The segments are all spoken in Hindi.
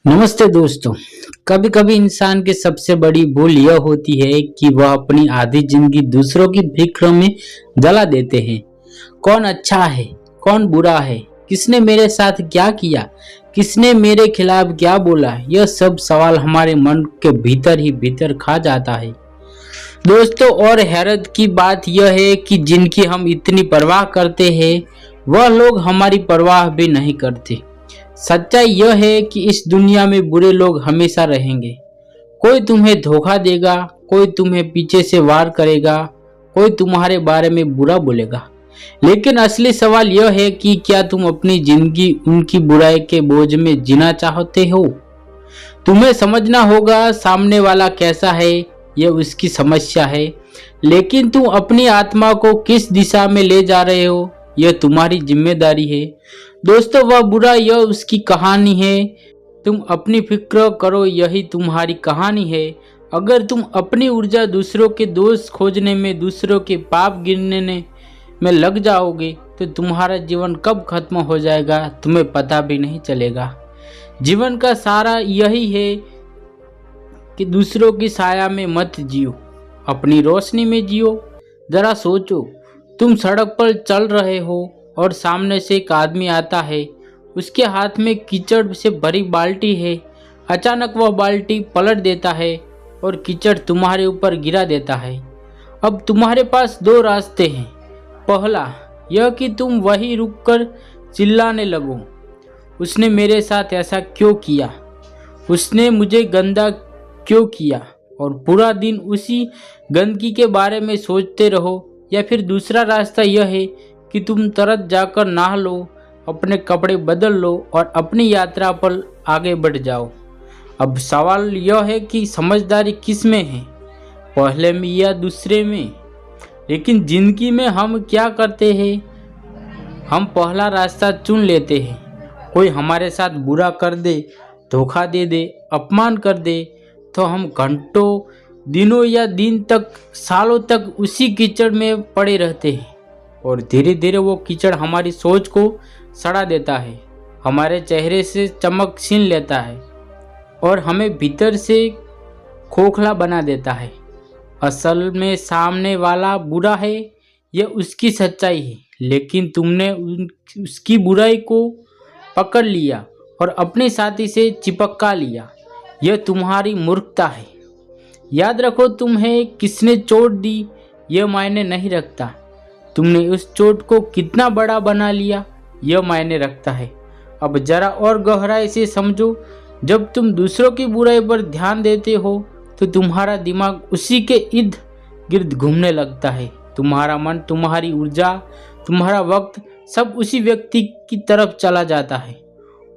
नमस्ते दोस्तों। कभी कभी इंसान की सबसे बड़ी भूल यह होती है कि वह अपनी आधी जिंदगी दूसरों की फिक्र में जला देते हैं। कौन अच्छा है, कौन बुरा है, किसने मेरे साथ क्या किया, किसने मेरे खिलाफ क्या बोला, यह सब सवाल हमारे मन के भीतर ही भीतर खा जाता है दोस्तों। और हैरत की बात यह है कि जिनकी हम इतनी परवाह करते हैं वह लोग हमारी परवाह भी नहीं करते। सच्चाई यह है कि इस दुनिया में बुरे लोग हमेशा रहेंगे। कोई तुम्हें धोखा देगा, कोई तुम्हें पीछे से वार करेगा, कोई तुम्हारे बारे में बुरा बोलेगा। लेकिन असली सवाल यह है कि क्या तुम अपनी जिंदगी उनकी बुराई के बोझ में जीना चाहते हो। तुम्हें समझना होगा सामने वाला कैसा है, यह उसकी समस्या है, लेकिन तुम अपनी आत्मा को किस दिशा में ले जा रहे हो यह तुम्हारी जिम्मेदारी है। दोस्तों, वह बुरा यह उसकी कहानी है, तुम अपनी फिक्र करो यही तुम्हारी कहानी है। अगर तुम अपनी ऊर्जा दूसरों के दोष खोजने में, दूसरों के पाप गिनने में लग जाओगे तो तुम्हारा जीवन कब खत्म हो जाएगा तुम्हें पता भी नहीं चलेगा। जीवन का सारा यही है कि दूसरों की साया में मत जियो, अपनी रोशनी में जियो। जरा सोचो, तुम सड़क पर चल रहे हो और सामने से एक आदमी आता है, उसके हाथ में कीचड़ से भरी बाल्टी है। अचानक वह बाल्टी पलट देता है और कीचड़ तुम्हारे ऊपर गिरा देता है। अब तुम्हारे पास दो रास्ते हैं। पहला यह कि तुम वहीं रुककर चिल्लाने लगो, उसने मेरे साथ ऐसा क्यों किया, उसने मुझे गंदा क्यों किया, और पूरा दिन उसी गंदगी के बारे में सोचते रहो। या फिर दूसरा रास्ता यह है कि तुम तुरंत जाकर नहा लो, अपने कपड़े बदल लो और अपनी यात्रा पर आगे बढ़ जाओ। अब सवाल यह है कि समझदारी किस में है, पहले में या दूसरे में। लेकिन जिंदगी में हम क्या करते हैं, हम पहला रास्ता चुन लेते हैं। कोई हमारे साथ बुरा कर दे, धोखा दे दे, अपमान कर दे तो हम घंटों, दिनों या दिन तक, सालों तक उसी कीचड़ में पड़े रहते हैं। और धीरे धीरे वो कीचड़ हमारी सोच को सड़ा देता है, हमारे चेहरे से चमक छीन लेता है और हमें भीतर से खोखला बना देता है। असल में सामने वाला बुरा है, यह उसकी सच्चाई है, लेकिन तुमने उसकी बुराई को पकड़ लिया और अपने साथी से चिपका लिया। यह तुम्हारी मूर्खता है। याद रखो, तुम्हें किसने चोट दी यह मायने नहीं रखता, तुमने उस चोट को कितना बड़ा बना लिया यह मायने रखता है। अब जरा और गहराई से समझो, जब तुम दूसरों की बुराई पर ध्यान देते हो तो तुम्हारा दिमाग उसी के इर्द गिर्द घूमने लगता है। तुम्हारा मन, तुम्हारी ऊर्जा, तुम्हारा वक्त सब उसी व्यक्ति की तरफ चला जाता है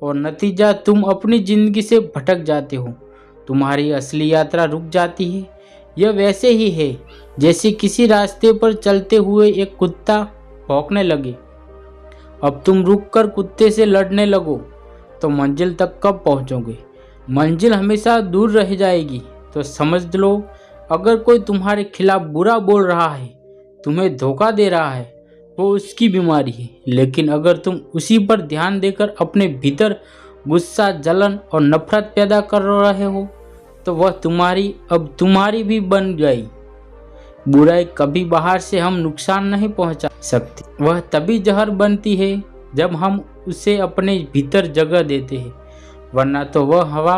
और नतीजा तुम अपनी जिंदगी से भटक जाते हो। तुम्हारी असली यात्रा रुक जाती है। यह वैसे ही है जैसे किसी रास्ते पर चलते हुए एक कुत्ता भौंकने लगे। अब तुम रुककर कुत्ते से लड़ने लगो तो मंजिल तक कब पहुंचोगे? मंजिल हमेशा दूर रह जाएगी। तो समझ लो, अगर कोई तुम्हारे खिलाफ बुरा बोल रहा है, तुम्हें धोखा दे रहा है, वो उसकी बीमारी है। लेकिन अगर तुम उसी पर ध्यान देकर अपने भीतर गुस्सा, जलन और नफरत पैदा कर रहे हो तो वह तुम्हारी भी बन गई। बुराई कभी बाहर से हम नुकसान नहीं पहुंचा सकती, वह तभी जहर बनती है जब हम उसे अपने भीतर जगह देते हैं, वरना तो वह हवा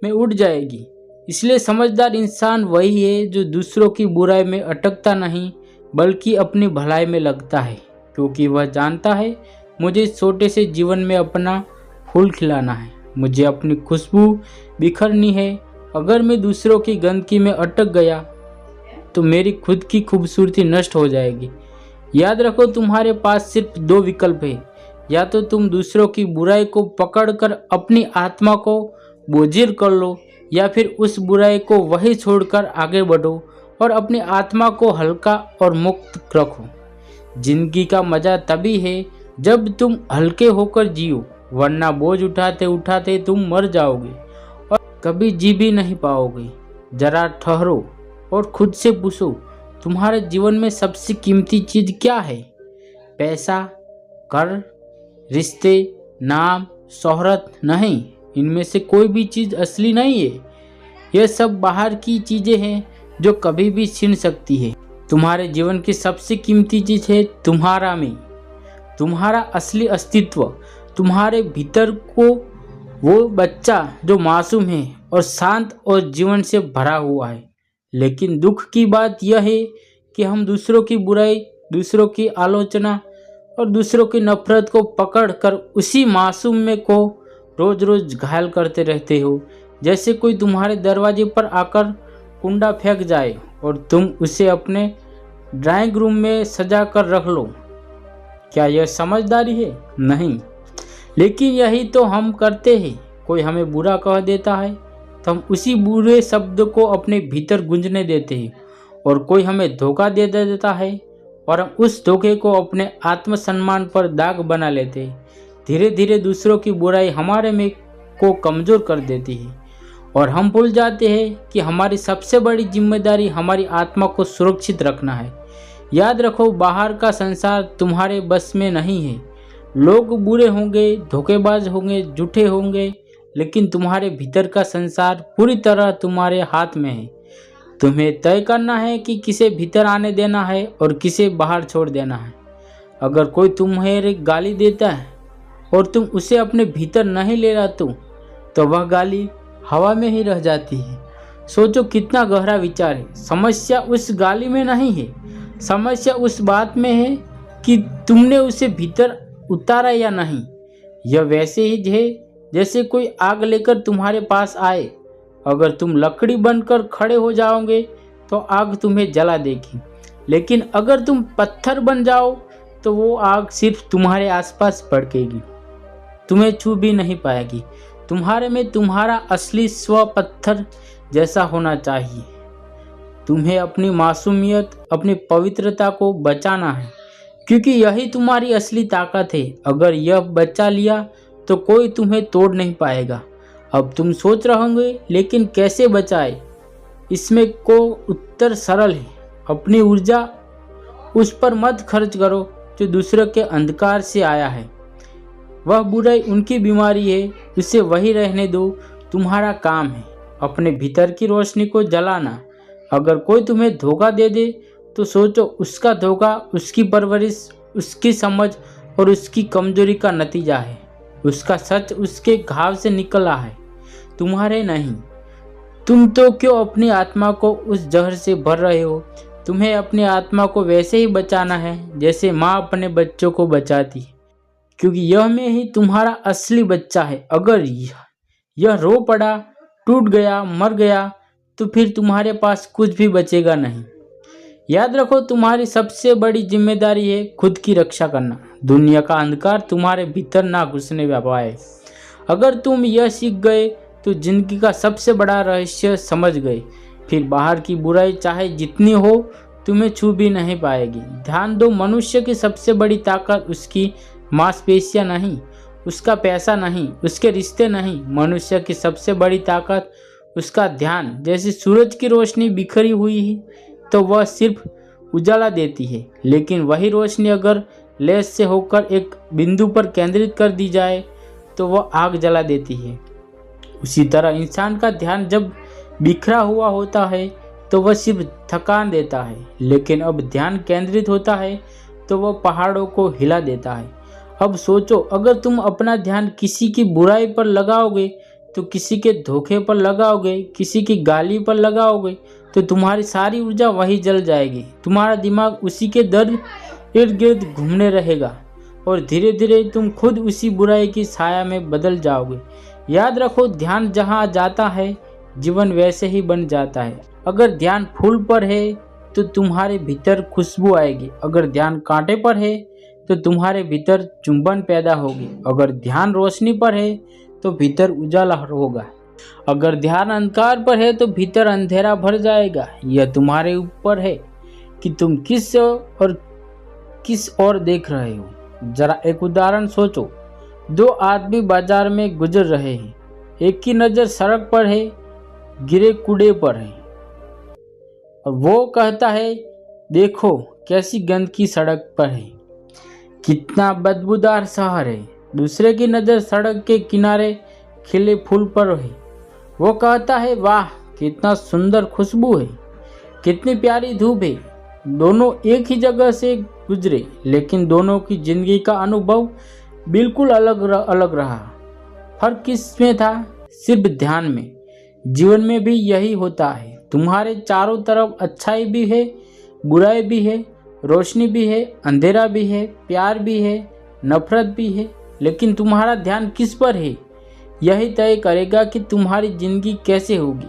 में उड़ जाएगी। इसलिए समझदार इंसान वही है जो दूसरों की बुराई में अटकता नहीं बल्कि अपनी भलाई में लगता है, क्योंकि वह जानता है मुझे इस छोटे से जीवन में अपना फूल खिलाना है, मुझे अपनी खुशबू बिखरनी है। अगर मैं दूसरों की गंदगी में अटक गया तो मेरी खुद की खूबसूरती नष्ट हो जाएगी। याद रखो, तुम्हारे पास सिर्फ दो विकल्प है, या तो तुम दूसरों की बुराई को पकड़कर अपनी आत्मा को बोझिल कर लो, या फिर उस बुराई को वहीं छोड़कर आगे बढ़ो और अपनी आत्मा को हल्का और मुक्त रखो। जिंदगी का मजा तभी है जब तुम हल्के होकर जियो, वरना बोझ उठाते उठाते तुम मर जाओगे और कभी जी भी नहीं पाओगे। जरा ठहरो और खुद से पूछो, तुम्हारे जीवन में सबसे कीमती चीज क्या है? पैसा, घर, रिश्ते, नाम, शोहरत नहीं, इनमें से कोई भी चीज़ असली नहीं है। यह सब बाहर की चीज़ें हैं जो कभी भी छीन सकती है। तुम्हारे जीवन की सबसे कीमती चीज़ है तुम्हारा मैं, तुम्हारा असली अस्तित्व, तुम्हारे भीतर को वो बच्चा जो मासूम है और शांत और जीवन से भरा हुआ है। लेकिन दुख की बात यह है कि हम दूसरों की बुराई, दूसरों की आलोचना और दूसरों की नफरत को पकड़कर उसी मासूम में को रोज रोज घायल करते रहते हो। जैसे कोई तुम्हारे दरवाजे पर आकर कुंडा फेंक जाए और तुम उसे अपने ड्राइंग रूम में सजा कर रख लो। क्या यह समझदारी है? नहीं। लेकिन यही तो हम करते हैं। कोई हमें बुरा कह देता है तो हम उसी बुरे शब्द को अपने भीतर गूंजने देते हैं, और कोई हमें धोखा दे देता है और हम उस धोखे को अपने आत्मसम्मान पर दाग बना लेते हैं। धीरे धीरे दूसरों की बुराई हमारे में को कमज़ोर कर देती है और हम भूल जाते हैं कि हमारी सबसे बड़ी जिम्मेदारी हमारी आत्मा को सुरक्षित रखना है। याद रखो, बाहर का संसार तुम्हारे बस में नहीं है। लोग बुरे होंगे, धोखेबाज होंगे, झूठे होंगे, लेकिन तुम्हारे भीतर का संसार पूरी तरह तुम्हारे हाथ में है। तुम्हें तय करना है कि किसे भीतर आने देना है और किसे बाहर छोड़ देना है। अगर कोई तुम्हें गाली देता है और तुम उसे अपने भीतर नहीं ले लाते तो वह गाली हवा में ही रह जाती है। सोचो कितना गहरा विचार है। समस्या उस गाली में नहीं है, समस्या उस बात में है कि तुमने उसे भीतर उतारा या नहीं। यह वैसे ही है जैसे कोई आग लेकर तुम्हारे पास आए। अगर तुम लकड़ी बनकर खड़े हो जाओगे तो आग तुम्हें जला देगी, लेकिन अगर तुम पत्थर बन जाओ तो वो आग सिर्फ तुम्हारे आसपास भड़केगी, तुम्हें छू भी नहीं पाएगी। तुम्हारे में तुम्हारा असली स्व पत्थर जैसा होना चाहिए। तुम्हें अपनी मासूमियत, अपनी पवित्रता को बचाना है, क्योंकि यही तुम्हारी असली ताकत है। अगर यह बचा लिया तो कोई तुम्हें तोड़ नहीं पाएगा। अब तुम सोच रहे होंगे, लेकिन कैसे बचाए? इसमें को उत्तर सरल है। अपनी ऊर्जा उस पर मत खर्च करो जो दूसरों के अंधकार से आया है। वह बुराई उनकी बीमारी है, उसे वही रहने दो। तुम्हारा काम है अपने भीतर की रोशनी को जलाना। अगर कोई तुम्हें धोखा दे दे तो सोचो, उसका धोखा उसकी परवरिश, उसकी समझ और उसकी कमजोरी का नतीजा है। उसका सच उसके घाव से निकला है, तुम्हारे नहीं। तुम तो क्यों अपनी आत्मा को उस जहर से भर रहे हो? तुम्हें अपनी आत्मा को वैसे ही बचाना है जैसे माँ अपने बच्चों को बचाती है, क्योंकि यह में ही तुम्हारा असली बच्चा है। अगर यह रो पड़ा, टूट गया, मर गया तो फिर तुम्हारे पास कुछ भी बचेगा नहीं। याद रखो, तुम्हारी सबसे बड़ी जिम्मेदारी है खुद की रक्षा करना। दुनिया का अंधकार तुम्हारे भीतर ना घुसने पाए। अगर तुम यह सीख गए तो जिंदगी का सबसे बड़ा रहस्य समझ गए। फिर बाहर की बुराई चाहे जितनी हो तुम्हें छू भी नहीं पाएगी। ध्यान दो, मनुष्य की सबसे बड़ी ताकत उसकी मांसपेशियां नहीं, उसका पैसा नहीं, उसके रिश्ते नहीं। मनुष्य की सबसे बड़ी ताकत उसका ध्यान। जैसे सूरज की रोशनी बिखरी हुई है तो वह सिर्फ उजाला देती है, लेकिन वही रोशनी अगर लेंस से होकर एक बिंदु पर केंद्रित कर दी जाए तो वह आग जला देती है। उसी तरह इंसान का ध्यान जब बिखरा हुआ होता है तो वह सिर्फ थकान देता है, लेकिन अब ध्यान केंद्रित होता है तो वह पहाड़ों को हिला देता है। अब सोचो, अगर तुम अपना ध्यान किसी की बुराई पर लगाओगे तो किसी के धोखे पर लगाओगे, किसी की गाली पर लगाओगे तो तुम्हारी सारी ऊर्जा वही जल जाएगी। तुम्हारा दिमाग उसी के दर्द इर्द गिर्द घूमने रहेगा और धीरे धीरे तुम खुद उसी बुराई की छाया में बदल जाओगे। याद रखो, ध्यान जहाँ जाता है जीवन वैसे ही बन जाता है। अगर ध्यान फूल पर है तो तुम्हारे भीतर खुशबू आएगी। अगर ध्यान कांटे पर है तो तुम्हारे भीतर चुंबन पैदा होगी। अगर ध्यान रोशनी पर है तो भीतर उजाला होगा। अगर ध्यान अंधकार पर है तो भीतर अंधेरा भर जाएगा। यह तुम्हारे ऊपर है कि तुम किस ओर देख रहे हो। जरा एक उदाहरण सोचो, दो आदमी बाजार में गुजर रहे हैं। एक की नज़र सड़क पर है, गिरे कूड़े पर है, और वो कहता है, देखो कैसी गंदगी सड़क पर है, कितना बदबूदार शहर है। दूसरे की नज़र सड़क के किनारे खिले फूल पर है। वो कहता है वाह कितना सुंदर खुशबू है, कितनी प्यारी धूप है। दोनों एक ही जगह से गुजरे लेकिन दोनों की जिंदगी का अनुभव बिल्कुल अलग रहा। फर्क किसमें था? सिर्फ ध्यान में। जीवन में भी यही होता है। तुम्हारे चारों तरफ अच्छाई भी है, बुराई भी है, रोशनी भी है, अंधेरा भी है, प्यार भी है, नफरत भी है, लेकिन तुम्हारा ध्यान किस पर है यही तय करेगा कि तुम्हारी जिंदगी कैसे होगी।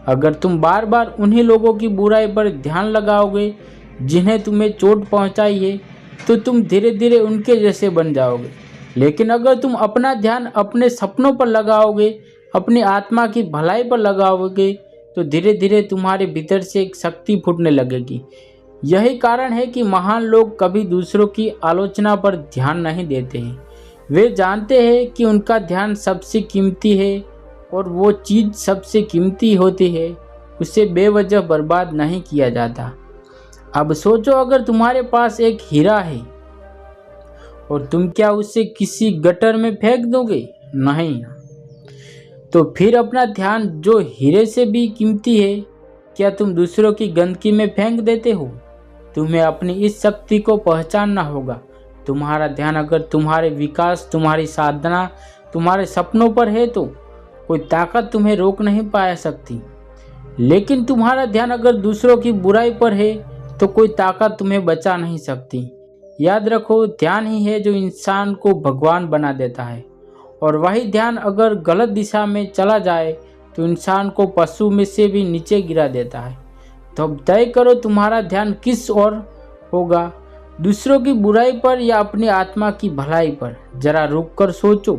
अगर तुम बार बार उन्हीं लोगों की बुराई पर ध्यान लगाओगे जिन्हें तुम्हें चोट पहुंचाई है तो तुम धीरे धीरे उनके जैसे बन जाओगे। लेकिन अगर तुम अपना ध्यान अपने सपनों पर लगाओगे, अपनी आत्मा की भलाई पर लगाओगे तो धीरे धीरे तुम्हारे भीतर से एक शक्ति फूटने लगेगी। यही कारण है कि महान लोग कभी दूसरों की आलोचना पर ध्यान नहीं देते हैं। वे जानते हैं कि उनका ध्यान सबसे कीमती है और वो चीज़ सबसे कीमती होती है उसे बेवजह बर्बाद नहीं किया जाता। अब सोचो अगर तुम्हारे पास एक हीरा है और तुम क्या उसे किसी गटर में फेंक दोगे? नहीं। तो फिर अपना ध्यान जो हीरे से भी कीमती है क्या तुम दूसरों की गंदगी में फेंक देते हो? तुम्हें अपनी इस शक्ति को पहचानना होगा। तुम्हारा ध्यान अगर तुम्हारे विकास, तुम्हारी साधना, तुम्हारे सपनों पर है तो कोई ताकत तुम्हें रोक नहीं पा सकती। लेकिन तुम्हारा ध्यान अगर दूसरों की बुराई पर है तो कोई ताकत तुम्हें बचा नहीं सकती। याद रखो, ध्यान ही है जो इंसान को भगवान बना देता है और वही ध्यान अगर गलत दिशा में चला जाए तो इंसान को पशु में से भी नीचे गिरा देता है। तो अब तय करो तुम्हारा ध्यान किस ओर होगा, दूसरों की बुराई पर या अपनी आत्मा की भलाई पर। जरा रुक कर सोचो,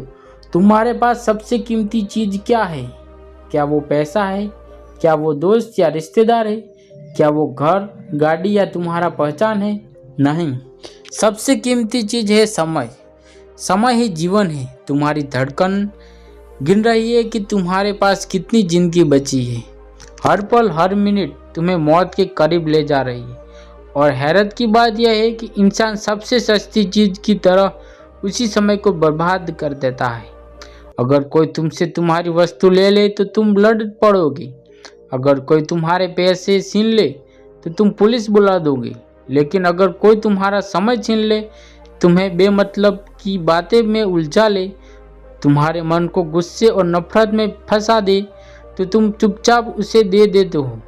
तुम्हारे पास सबसे कीमती चीज़ क्या है? क्या वो पैसा है? क्या वो दोस्त या रिश्तेदार है? क्या वो घर, गाड़ी या तुम्हारा पहचान है? नहीं, सबसे कीमती चीज़ है समय। समय ही जीवन है। तुम्हारी धड़कन गिन रही है कि तुम्हारे पास कितनी जिंदगी बची है। हर पल, हर मिनट तुम्हें मौत के करीब ले जा रही है। और हैरत की बात यह है कि इंसान सबसे सस्ती चीज़ की तरह उसी समय को बर्बाद कर देता है। अगर कोई तुमसे तुम्हारी वस्तु ले ले तो तुम लड़ पड़ोगे। अगर कोई तुम्हारे पैसे छीन ले तो तुम पुलिस बुला दोगे। लेकिन अगर कोई तुम्हारा समय छीन ले, तुम्हें बेमतलब की बातें में उलझा ले, तुम्हारे मन को गुस्से और नफरत में फंसा दे तो तुम चुपचाप उसे दे देते हो।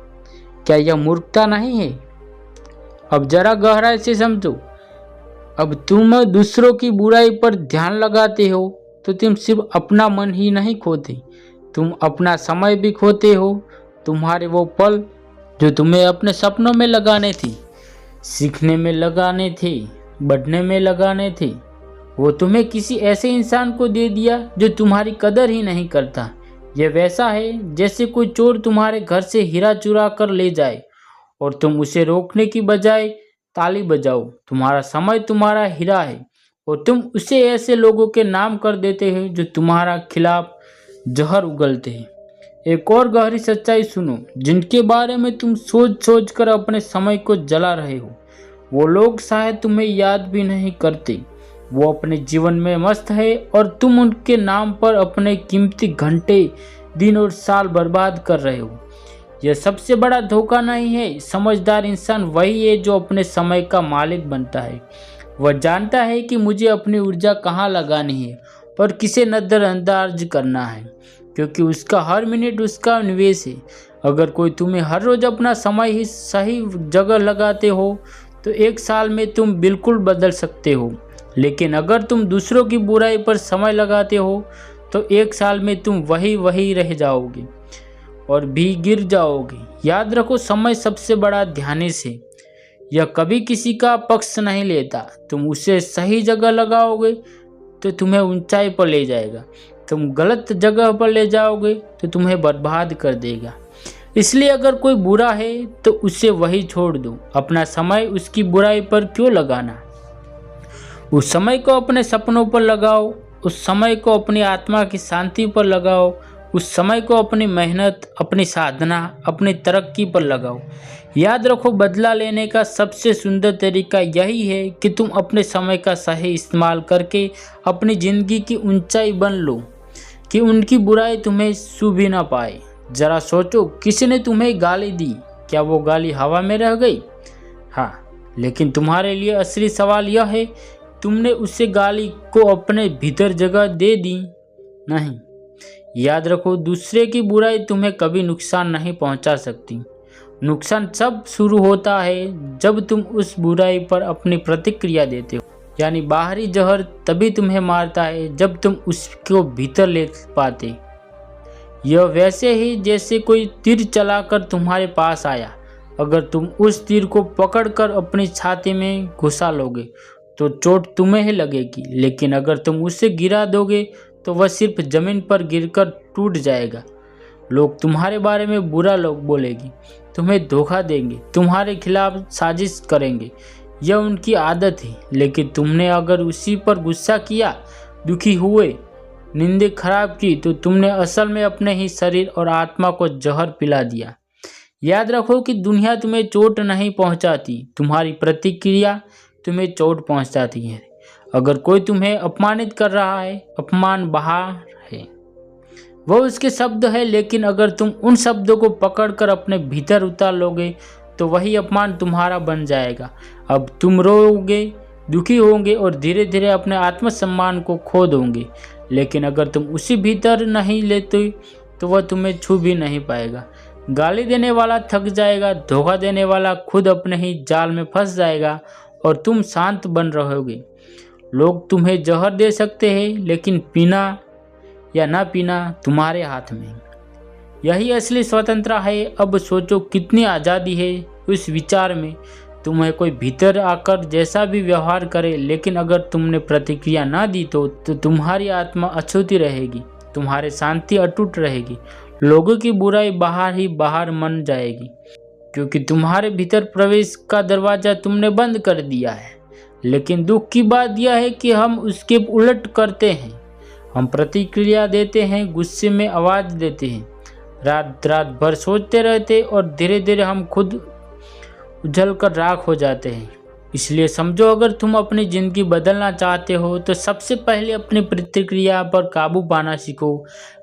क्या यह मूर्खता नहीं है? अब जरा गहराई से समझो। अब तुम दूसरों की बुराई पर ध्यान लगाते हो तो तुम सिर्फ अपना मन ही नहीं खोते, तुम अपना समय भी खोते हो। तुम्हारे वो पल जो तुम्हें अपने सपनों में लगाने थे, सीखने में लगाने थे, बढ़ने में लगाने थे, वो तुम्हें किसी ऐसे इंसान को दे दिया जो तुम्हारी कदर ही नहीं करता। यह वैसा है जैसे कोई चोर तुम्हारे घर से हीरा चुरा कर ले जाए और तुम उसे रोकने की बजाय ताली बजाओ। तुम्हारा समय तुम्हारा हीरा है और तुम उसे ऐसे लोगों के नाम कर देते हो जो तुम्हारा खिलाफ जहर उगलते हैं। एक और गहरी सच्चाई सुनो, जिनके बारे में तुम सोच सोच कर अपने समय को जला रहे हो, वो लोग शायद तुम्हें याद भी नहीं करते। वो अपने जीवन में मस्त है और तुम उनके नाम पर अपने कीमती घंटे, दिन और साल बर्बाद कर रहे हो। यह सबसे बड़ा धोखा नहीं है। समझदार इंसान वही है जो अपने समय का मालिक बनता है। वह जानता है कि मुझे अपनी ऊर्जा कहाँ लगानी है और किसे नज़रअंदाज करना है, क्योंकि उसका हर मिनट उसका निवेश है। अगर कोई तुम्हें हर रोज़ अपना समय ही सही जगह लगाते हो तो एक साल में तुम बिल्कुल बदल सकते हो। लेकिन अगर तुम दूसरों की बुराई पर समय लगाते हो तो एक साल में तुम वही रह जाओगे और भी गिर जाओगे। याद रखो, समय सबसे बड़ा ध्यानीश है। यह कभी किसी का पक्ष नहीं लेता। तुम उसे सही जगह लगाओगे तो तुम्हें ऊंचाई पर ले जाएगा, तुम गलत जगह पर ले जाओगे तो तुम्हें बर्बाद कर देगा। इसलिए अगर कोई बुरा है तो उसे वही छोड़ दो। अपना समय उसकी बुराई पर क्यों लगाना? उस समय को अपने सपनों पर लगाओ, उस समय को अपनी आत्मा की शांति पर लगाओ, उस समय को अपनी मेहनत, अपनी साधना, अपनी तरक्की पर लगाओ। याद रखो, बदला लेने का सबसे सुंदर तरीका यही है कि तुम अपने समय का सही इस्तेमाल करके अपनी ज़िंदगी की ऊंचाई बन लो। कि उनकी बुराई तुम्हें छू भी ना पाए। जरा सोचो, किसी ने तुम्हें गाली दी, क्या वो गाली हवा में रह गई? हाँ, लेकिन तुम्हारे लिए असली सवाल यह है, तुमने उसे गाली को अपने भीतर जगह दे दी? नहीं। याद रखो, दूसरे की बुराई तुम्हें कभी नुकसान नहीं पहुंचा सकती। नुकसान तब शुरू होता है जब तुम उस बुराई पर अपनी प्रतिक्रिया देते हो। यानी बाहरी जहर तभी तुम्हें मारता है जब तुम उसको भीतर ले पाते। यह वैसे ही जैसे कोई तीर चलाकर तुम्हारे पास आया। अगर तुम उस तीर को पकड़कर अपनी छाती में घुसा लोगे तो चोट तुम्हें ही लगेगी, लेकिन अगर तुम उसे गिरा दोगे तो वह सिर्फ जमीन पर गिरकर टूट जाएगा। लोग तुम्हारे बारे में बुरा लोग बोलेंगे, तुम्हें धोखा देंगे, तुम्हारे खिलाफ साजिश करेंगे। यह उनकी आदत है, लेकिन तुमने अगर उसी पर गुस्सा किया, दुखी हुए, निंदे खराब की, तो तुमने असल में अपने ही शरीर और आत्मा को जहर पिला दिया। याद रखो कि दुनिया तुम्हें चोट नहीं पहुंचाती, तुम्हारी प्रतिक्रिया तुम्हें चोट पहुंचाती है। अगर कोई तुम्हें अपमानित कर रहा है, अपमान बाहर है, वह उसके शब्द है, लेकिन अगर तुम उन शब्दों को पकड़कर अपने भीतर उतार लोगे तो वही अपमान तुम्हारा बन जाएगा। अब तुम रोओगे, दुखी होंगे और धीरे धीरे अपने आत्मसम्मान को खो दोगे। लेकिन अगर तुम उसी भीतर नहीं लेते तो वह तुम्हें छू भी नहीं पाएगा। गाली देने वाला थक जाएगा, धोखा देने वाला खुद अपने ही जाल में फंस जाएगा और तुम शांत बन रहोगे। लोग तुम्हें जहर दे सकते हैं, लेकिन पीना या ना पीना तुम्हारे हाथ में। यही असली स्वतंत्रता है। अब सोचो, कितनी आज़ादी है उस विचार में, तुम्हें कोई भीतर आकर जैसा भी व्यवहार करे, लेकिन अगर तुमने प्रतिक्रिया ना दी तो तुम्हारी आत्मा अछूती रहेगी, तुम्हारी शांति अटूट रहेगी। लोगों की बुराई बाहर ही बाहर मन जाएगी, क्योंकि तुम्हारे भीतर प्रवेश का दरवाज़ा तुमने बंद कर दिया है। लेकिन दुख की बात यह है कि हम उसके उलट करते हैं। हम प्रतिक्रिया देते हैं, गुस्से में आवाज़ देते हैं, रात रात भर सोचते रहते और धीरे धीरे हम खुद उजल कर राख हो जाते हैं। इसलिए समझो, अगर तुम अपनी ज़िंदगी बदलना चाहते हो तो सबसे पहले अपनी प्रतिक्रिया पर काबू पाना सीखो।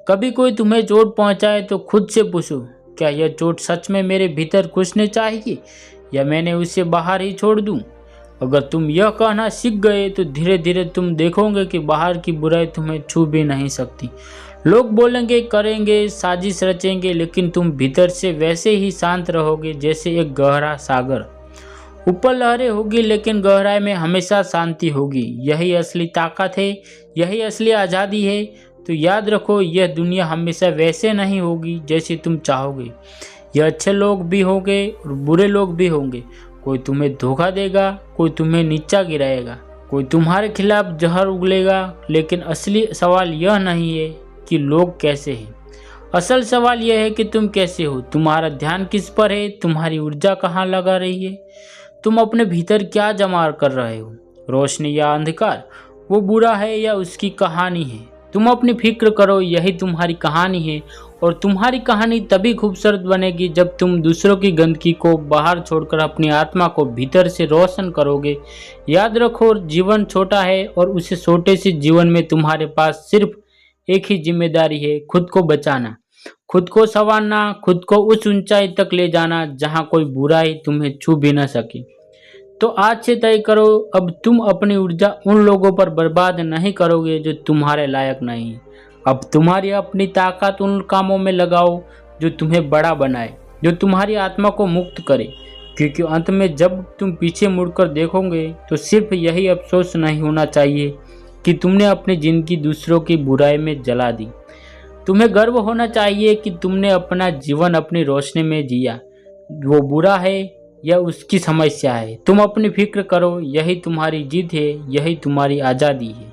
कभी कोई तुम्हें चोट पहुंचाए तो खुद से पूछो, क्या यह चोट सच में मेरे भीतर घुसने चाहिए या मैंने उसे बाहर ही छोड़ दूं? अगर तुम यह कहना सीख गए तो धीरे धीरे तुम देखोगे कि बाहर की बुराई तुम्हें छू भी नहीं सकती। लोग बोलेंगे, करेंगे, साजिश रचेंगे, लेकिन तुम भीतर से वैसे ही शांत रहोगे जैसे एक गहरा सागर। ऊपर लहरें होगी, लेकिन गहराई में हमेशा शांति होगी। यही असली ताकत है, यही असली आज़ादी है। तो याद रखो, यह दुनिया हमेशा वैसे नहीं होगी जैसे तुम चाहोगे। यह अच्छे लोग भी होंगे और बुरे लोग भी होंगे। कोई तुम्हें धोखा देगा, कोई तुम्हें नीचा गिराएगा, कोई तुम्हारे खिलाफ जहर उगलेगा। लेकिन असली सवाल यह नहीं है कि लोग कैसे हैं। असल सवाल यह है कि तुम कैसे हो। तुम्हारा ध्यान किस पर है, तुम्हारी ऊर्जा कहाँ लगा रही है, तुम अपने भीतर क्या जमा कर रहे हो, रोशनी या अंधकार, वो बुरा है या उसकी कहानी है। तुम अपनी फिक्र करो, यही तुम्हारी कहानी है। और तुम्हारी कहानी तभी खूबसूरत बनेगी जब तुम दूसरों की गंदगी को बाहर छोड़कर अपनी आत्मा को भीतर से रोशन करोगे। याद रखो, जीवन छोटा है और उस छोटे से जीवन में तुम्हारे पास सिर्फ एक ही जिम्मेदारी है, खुद को बचाना, खुद को संवारना, खुद को उस ऊंचाई तक ले जाना जहां कोई बुराई तुम्हें छू भी न सके। तो आज से तय करो, अब तुम अपनी ऊर्जा उन लोगों पर बर्बाद नहीं करोगे जो तुम्हारे लायक नहीं। अब तुम्हारी अपनी ताकत उन कामों में लगाओ जो तुम्हें बड़ा बनाए, जो तुम्हारी आत्मा को मुक्त करे। क्योंकि अंत में जब तुम पीछे मुड़कर देखोगे तो सिर्फ यही अफसोस नहीं होना चाहिए कि तुमने अपनी ज़िंदगी दूसरों की बुराई में जला दी। तुम्हें गर्व होना चाहिए कि तुमने अपना जीवन अपनी रोशनी में जिया। वो बुरा है या उसकी समस्या है, तुम अपनी फिक्र करो, यही तुम्हारी जीत है, यही तुम्हारी आज़ादी है।